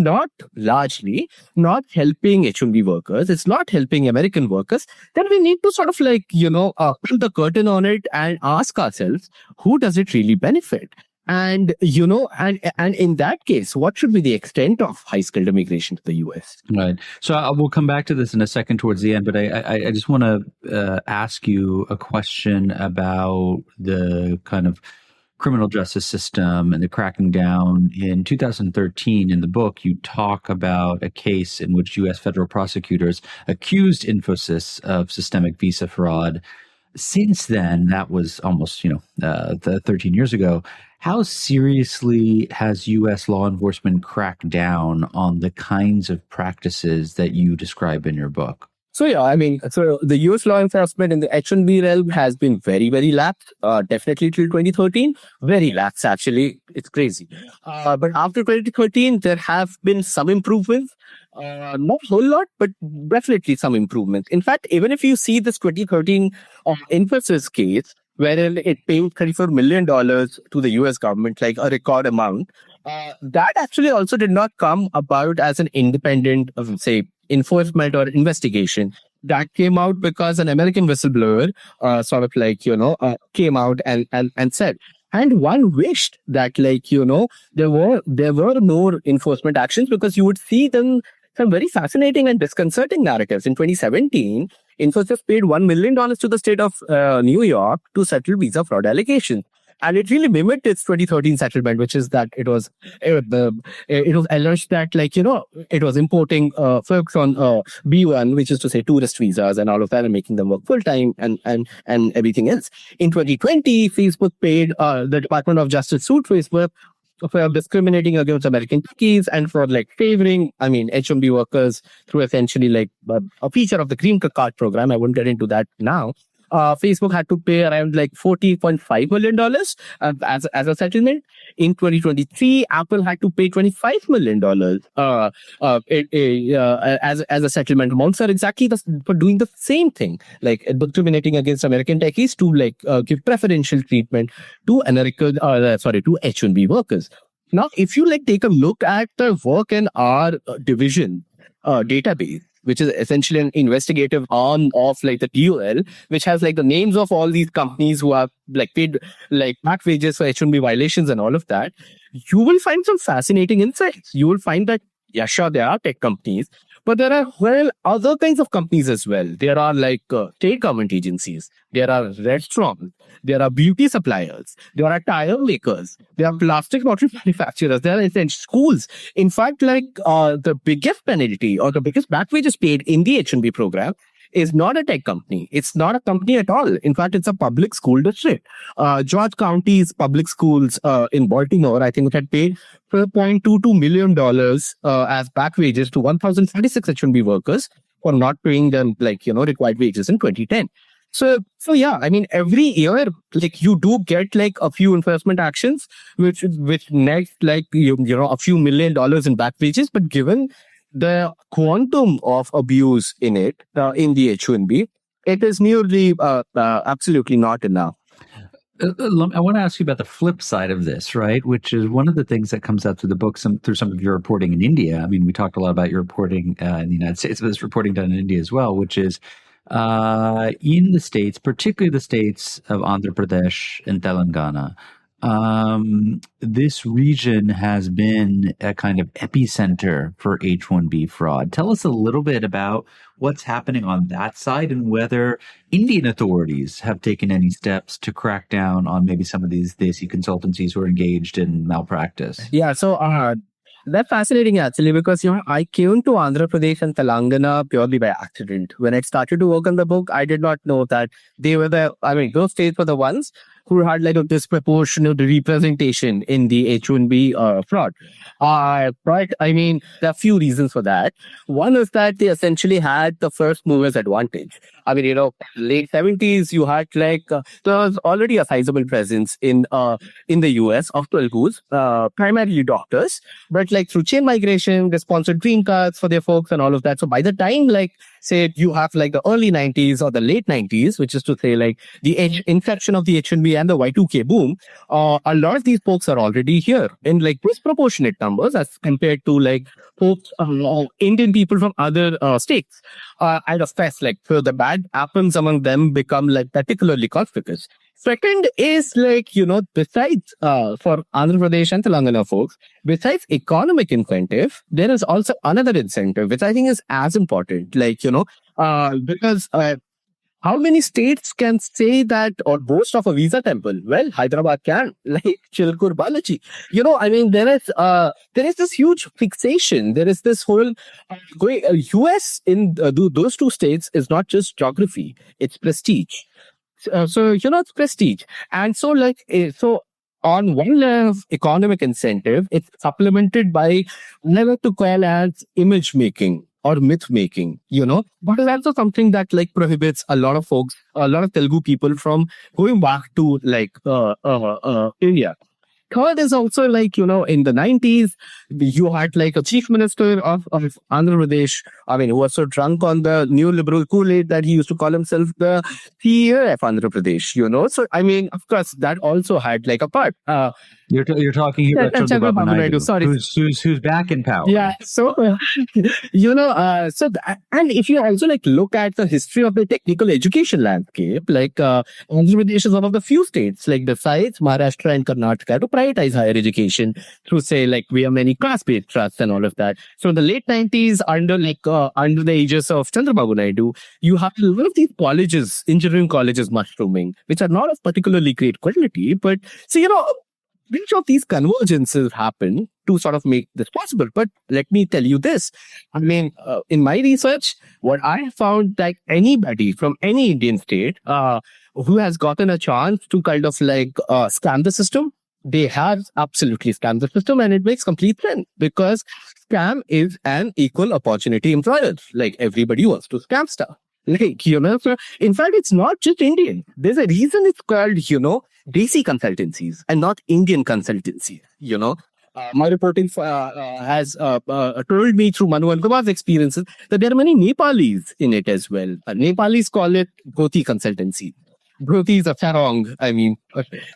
D: largely not helping H-1B workers. It's not helping American workers. Then we need to sort of like, pull the curtain on it and ask ourselves, who does it really benefit? And, and in that case, what should be the extent of high-skilled immigration to the U.S.?
C: Right. So we'll come back to this in a second towards the end, but I just want to ask you a question about the kind of criminal justice system and the cracking down. In 2013, in the book, you talk about a case in which U.S. federal prosecutors accused Infosys of systemic visa fraud. Since then, that was almost, 13 years ago. How seriously has U.S. law enforcement cracked down on the kinds of practices that you describe in your book?
D: So, so the U.S. law enforcement in the H-1B realm has been very, very lax, definitely till 2013. Very lax, actually. It's crazy. But after 2013, there have been some improvements. Not a whole lot, but definitely some improvements. In fact, even if you see this 2013 Infosys case, wherein it paid $34 million to the US government, like a record amount, that actually also did not come about as an independent, say, enforcement or investigation. That came out because an American whistleblower sort of like, came out and said. And one wished that like, there were more enforcement actions, because you would see them some very fascinating and disconcerting narratives. In 2017, Infosys paid $1 million to the state of New York to settle visa fraud allegations. And it really mimicked its 2013 settlement, which is that it was alleged that like, it was importing folks on B1, which is to say tourist visas and all of that, and making them work full time and everything else. In 2020, Facebook paid the Department of Justice sued Facebook for discriminating against American techies and for like favoring, H-1B workers through essentially like a feature of the green card program. I won't get into that now. Facebook had to pay around like $40.5 million as a settlement. In 2023, Apple had to pay $25 million as a settlement. Amounts are exactly for doing the same thing, like discriminating against American techies to give preferential treatment to to H-1B workers. Now, if you take a look at the work in our division database, which is essentially an investigative arm of the DOL, which has the names of all these companies who have paid back wages for H-1B violations and all of that, you will find some fascinating insights. You will find that, yeah, sure, there are tech companies, but there are other kinds of companies as well. There are state government agencies, there are restaurants, there are beauty suppliers, there are tire makers, there are plastic bottle manufacturers, there are schools. In fact, the biggest penalty or the biggest back wages paid in the H-1B program is not a tech company. It's not a company at all. In fact, it's a public school district. George County's public schools in Baltimore, I think, it had paid $4.22 million as back wages to 1,046 H-1B workers for not paying them required wages in 2010. So yeah, I mean, every year, you do get a few enforcement actions, which next a few $1 million in back wages, but given the quantum of abuse in it, in the H-1B, it is nearly absolutely not enough.
C: I want to ask you about the flip side of this, right? Which is one of the things that comes out through the book, through some of your reporting in India. I mean, we talked a lot about your reporting in the United States, but there's reporting done in India as well, which is in the states, particularly the states of Andhra Pradesh and Telangana. This region has been a kind of epicenter for H-1B fraud. Tell us a little bit about what's happening on that side and whether Indian authorities have taken any steps to crack down on maybe some of these desi consultancies who are engaged in malpractice.
D: Yeah, so that's fascinating actually, because I came to Andhra Pradesh and Telangana purely by accident. When I started to work on the book, I did not know that they were those states were the ones who had a disproportionate representation in the H-1B fraud. Right? I mean, there are a few reasons for that. One is that they essentially had the first movers advantage. I mean, late 70s, you had there was already a sizable presence in the US of Telugus, primarily doctors, but through chain migration, they sponsored green cards for their folks and all of that. So by the time say you have the early 90s or the late 90s, which is to say the inception of the H-1B and the Y2K boom, a lot of these folks are already here in disproportionate numbers as compared to folks, Indian people from other states. And of course, so the bad apples among them become particularly conspicuous. Second is besides for Andhra Pradesh and Telangana folks, besides economic incentive, there is also another incentive, which I think is as important. Because how many states can say that or boast of a visa temple? Well, Hyderabad can, Chilkur Balaji. I mean, there is this huge fixation. There is this whole US in those two states is not just geography; it's prestige. So it's prestige, and so on one level of economic incentive, it's supplemented by level to call as image making or myth making, but it's also something that prohibits a lot of folks, a lot of Telugu people from going back to India. Third is also in the 90s, you had a chief minister of Andhra Pradesh, who was so drunk on the new liberal Kool-Aid that he used to call himself the CEO of Andhra Pradesh, So, I mean, of course, that also had a part.
C: You're talking here about Chandrababu Naidu,
D: sorry.
C: who's back in power.
D: Yeah, so and if you also look at the history of the technical education landscape, Andhra Pradesh is one of the few states besides Maharashtra and Karnataka to privatize higher education through we have many class-based trusts and all of that. So in the late 90s, under the aegis of Chandrababu Naidu, you have a lot of these colleges, engineering colleges mushrooming, which are not of particularly great quality, but so which of these convergences happen to sort of make this possible? But let me tell you this. I mean, in my research, what I have found anybody from any Indian state who has gotten a chance to kind of scam the system, they have absolutely scammed the system, and it makes complete sense because scam is an equal opportunity employer. Everybody wants to scam stuff. Like, in fact, it's not just Indian. There's a reason it's called, desi consultancies and not Indian consultancy, my reporting has told me through Manu and Kumar's experiences that there are many Nepalis in it as well. Nepalis call it Dhoti consultancy. Dhoti is a sarong. I mean,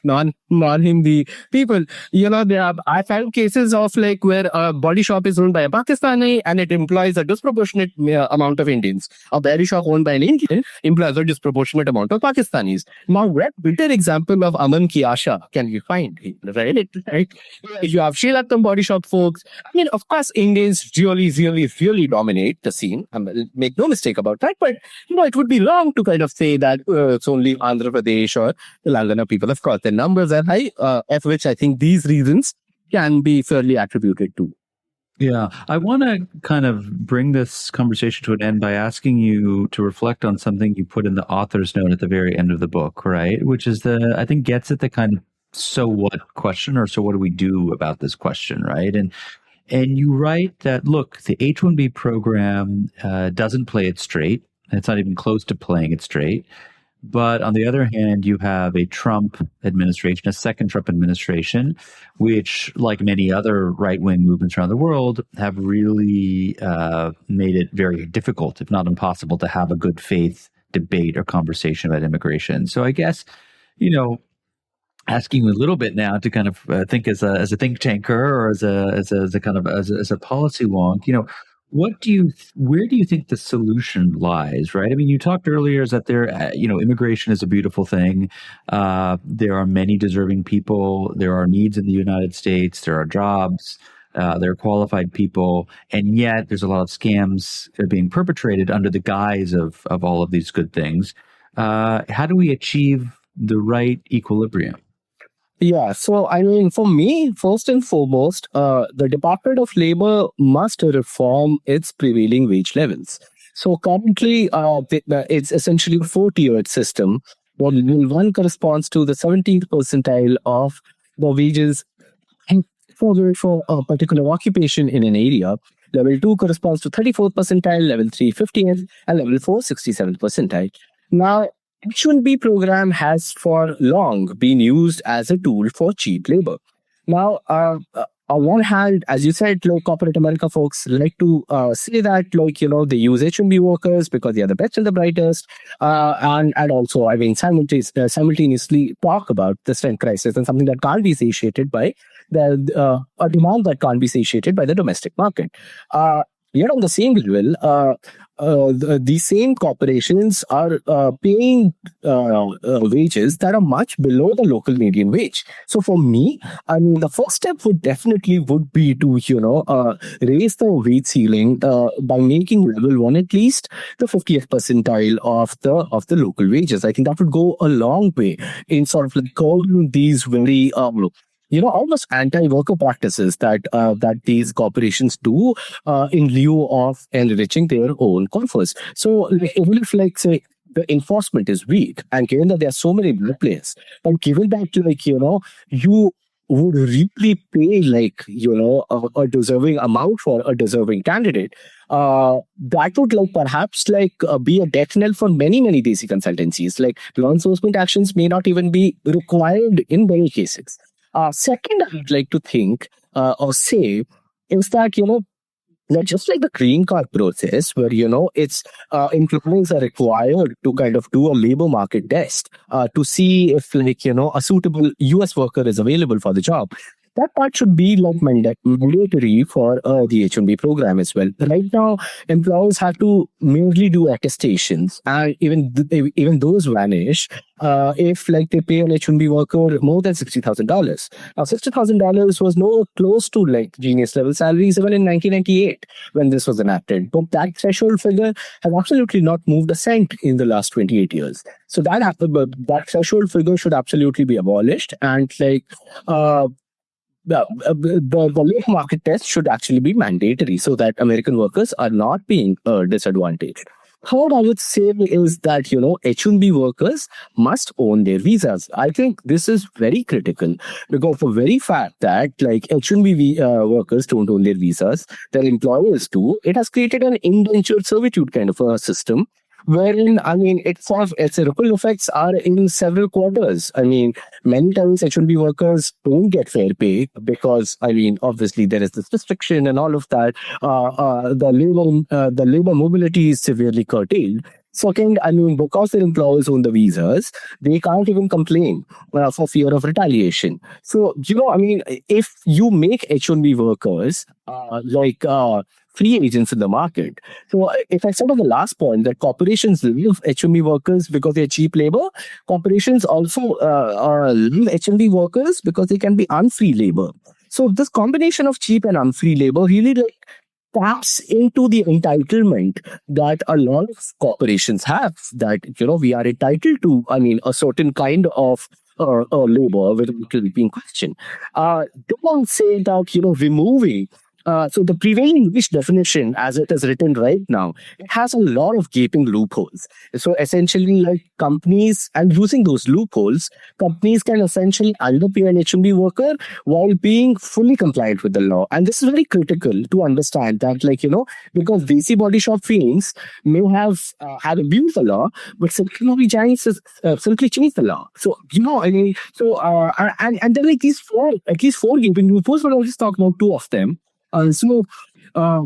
D: non-Hindi people. I found cases of like where a body shop is owned by a Pakistani and it employs a disproportionate amount of Indians. A berry shop owned by an Indian employs a disproportionate amount of Pakistanis. Now, what better example of Aman ki Asha can you find? Right? You have Sheelatam body shop folks. I mean, of course, Indians really dominate the scene. Make no mistake about that. But, it would be wrong to kind of say that it's only Andhra Pradesh or Telangana people. Of course, their numbers are high, of which I think these reasons can be fairly attributed to.
C: Yeah, I want to kind of bring this conversation to an end by asking you to reflect on something you put in the author's note at the very end of the book, right? Which is I think gets at the kind of so what question, or so what do we do about this question, right? And you write that, look, the H-1B program doesn't play it straight. It's not even close to playing it straight. But on the other hand, you have a Trump administration, a second Trump administration, which, like many other right-wing movements around the world, have really made it very difficult, if not impossible, to have a good faith debate or conversation about immigration. So I guess, asking you a little bit now to kind of think as a think tanker or as a policy wonk, where do you think the solution lies, right? I mean, you talked earlier is that immigration is a beautiful thing. There are many deserving people. There are needs in the United States. There are jobs. There are qualified people. And yet there's a lot of scams being perpetrated under the guise of all of these good things. How do we achieve the right equilibrium?
D: Yeah, so I mean, for me, first and foremost, the Department of Labor must reform its prevailing wage levels. So currently, it's essentially a 4-tiered system. Level 1 corresponds to the 17th percentile of the wages for a particular occupation in an area. Level 2 corresponds to 34th percentile, level 3 50th, and level 4 67th percentile. Now, H-1B program has for long been used as a tool for cheap labor. Now, on one hand, as you said, corporate America folks like to say that, they use H-1B workers because they are the best and the brightest. And also, I mean, simultaneously talk about the strength crisis and something that can't be satiated by a demand that can't be satiated by the domestic market. Yet on the same level, these same corporations are paying wages that are much below the local median wage. So for me, I mean, the first step would be to, raise the wage ceiling by making level 1 at least the 50th percentile of the local wages. I think that would go a long way in sort of curbing these very almost anti-worker practices that these corporations do in lieu of enriching their own coffers. So even if, say, the enforcement is weak, and given that there are so many bad players, but given that, you would really pay, a deserving amount for a deserving candidate, that would perhaps be a death knell for many desi consultancies. Law enforcement actions may not even be required in many cases. Second, I would like to think or say is that, that just like the green card process where, it's employees are required to kind of do a labor market test to see if a suitable US worker is available for the job. That part should be mandatory for the H-1B program as well. Right now, employers have to merely do attestations, and even those vanish if they pay an H-1B worker more than $60,000. Now, $60,000 was no close to genius level salaries even in 1998 when this was enacted. But that threshold figure has absolutely not moved a cent in the last 28 years. So that threshold figure should absolutely be abolished, and the labor market test should actually be mandatory so that American workers are not being disadvantaged. Third, I would say is that, H-1B workers must own their visas. I think this is very critical because for very fact that H-1B workers don't own their visas, their employers do. It has created an indentured servitude kind of a system wherein, its ripple effects are in several quarters. Many times H-1B workers don't get fair pay because, obviously there is this restriction and all of that. The labor mobility is severely curtailed. Second, because their employers own the visas, they can't even complain for fear of retaliation. So, if you make H-1B workers free agents in the market. So, if I start on the last point that corporations love H-1B workers because they're cheap labor, corporations also love H-1B workers because they can be unfree labor. So, this combination of cheap and unfree labor really taps into the entitlement that a lot of corporations have, that we are entitled to a certain kind of labor without being questioned. Don't say that removing so the prevailing wage definition, as it is written right now, it has a lot of gaping loopholes. So essentially, companies, and using those loopholes, companies can essentially underpay an H-1B worker while being fully compliant with the law. And this is very critical to understand that, because desi body shop fiends may have had abused the law, but simply changed the law. So, and there are at least four gaping loopholes, but I'll just talk about two of them. The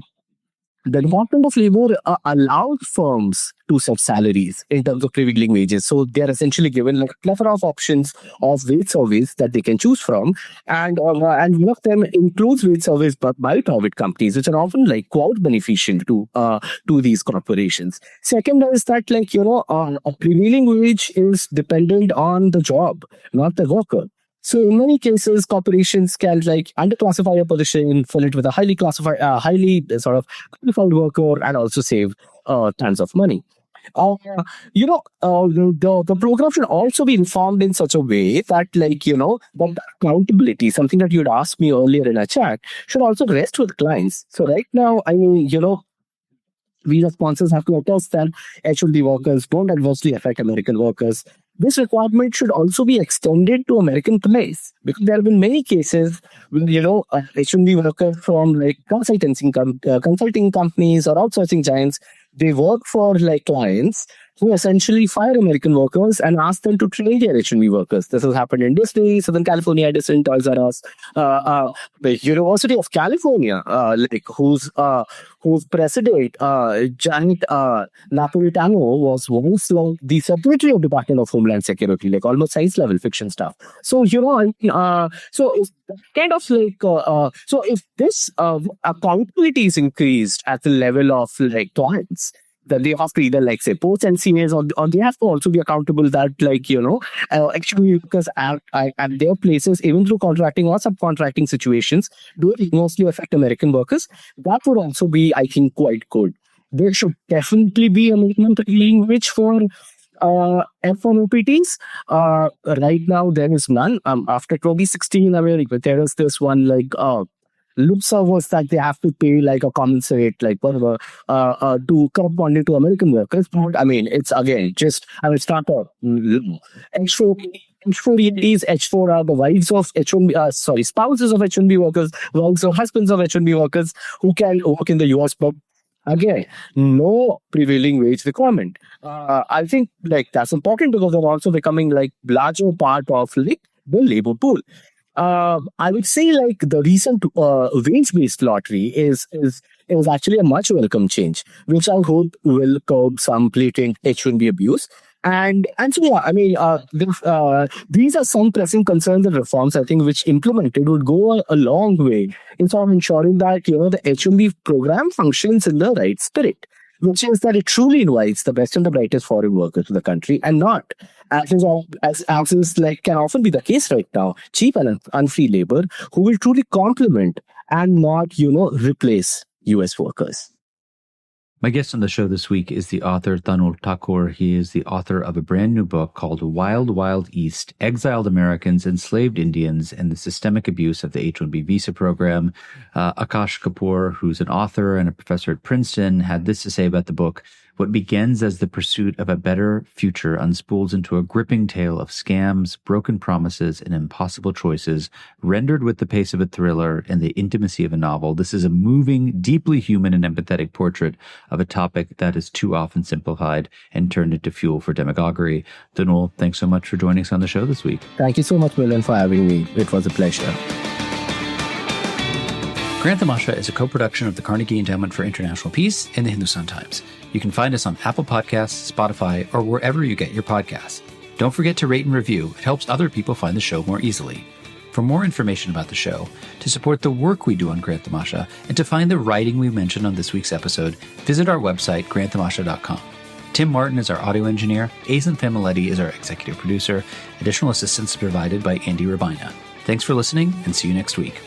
D: Department of Labor allows firms to set salaries in terms of prevailing wages. So they're essentially given a plethora of options of wage surveys that they can choose from. And one of them includes wage surveys by private companies, which are often quite beneficial to these corporations. Second is that a prevailing wage is dependent on the job, not the worker. So in many cases, corporations can underclassify a position, fill it with a highly sort of qualified worker, and also save tons of money. The program should also be informed in such a way that that accountability, something that you'd asked me earlier in a chat, should also rest with clients. So right now, visa sponsors have to attest that H-1B workers don't adversely affect American workers. This requirement should also be extended to American employees, because there have been many cases where, H-1B workers from consulting companies or outsourcing giants, they work for clients who essentially fire American workers and ask them to train their H-1B workers. This has happened in Disney, Southern California Edison, Toys R Us, the University of California, whose president, Giant Napolitano, was once the Secretary of Department of Homeland Security, almost science level fiction stuff. So so if this accountability is increased at the level of clients, that they have to either say post and seniors, or they have to also be accountable that actually, because at their places, even through contracting or subcontracting situations, do it mostly affect American workers. That would also be, I think, quite good. There should definitely be a minimum prevailing wage for F1 OPTs. Right now there is none. After 2016, there is this one loop servers that they have to pay a compensate whatever to corresponding to American workers. But it's again just startup H4. H4EADs, H4 are the wives of H1B, spouses of H1B workers, wives or husbands of H1B workers who can work in the US. But again, no prevailing wage requirement. I think that's important because they're also becoming larger part of the labor pool. I would say the recent wage-based lottery is actually a much welcome change, which I hope will curb some blatant H-1B abuse. And so these are some pressing concerns and reforms, I think, which implemented would go a long way in sort of ensuring that the H-1B program functions in the right spirit, which is that it truly invites the best and the brightest foreign workers to the country, and not, as can often be the case right now, cheap and unfree labor who will truly complement and not, replace US workers.
C: My guest on the show this week is the author Tanul Thakur. He is the author of a brand new book called Wild Wild East, Exiled Americans, Enslaved Indians, and the Systemic Abuse of the H-1B Visa Program. Akash Kapoor, who's an author and a professor at Princeton, had this to say about the book. What begins as the pursuit of a better future unspools into a gripping tale of scams, broken promises, and impossible choices, rendered with the pace of a thriller and the intimacy of a novel. This is a moving, deeply human and empathetic portrait of a topic that is too often simplified and turned into fuel for demagoguery. Tanul, thanks so much for joining us on the show this week.
D: Thank you so much, Milan, for having me. It was a pleasure.
C: Grant Tamasha is a co-production of the Carnegie Endowment for International Peace and the Hindustan Times. You can find us on Apple Podcasts, Spotify, or wherever you get your podcasts. Don't forget to rate and review. It helps other people find the show more easily. For more information about the show, to support the work we do on Grant Tamasha, and to find the writing we mentioned on this week's episode, visit our website, granttamasha.com. Tim Martin is our audio engineer. Aizen Familetti is our executive producer. Additional assistance provided by Andy Rabina. Thanks for listening, and see you next week.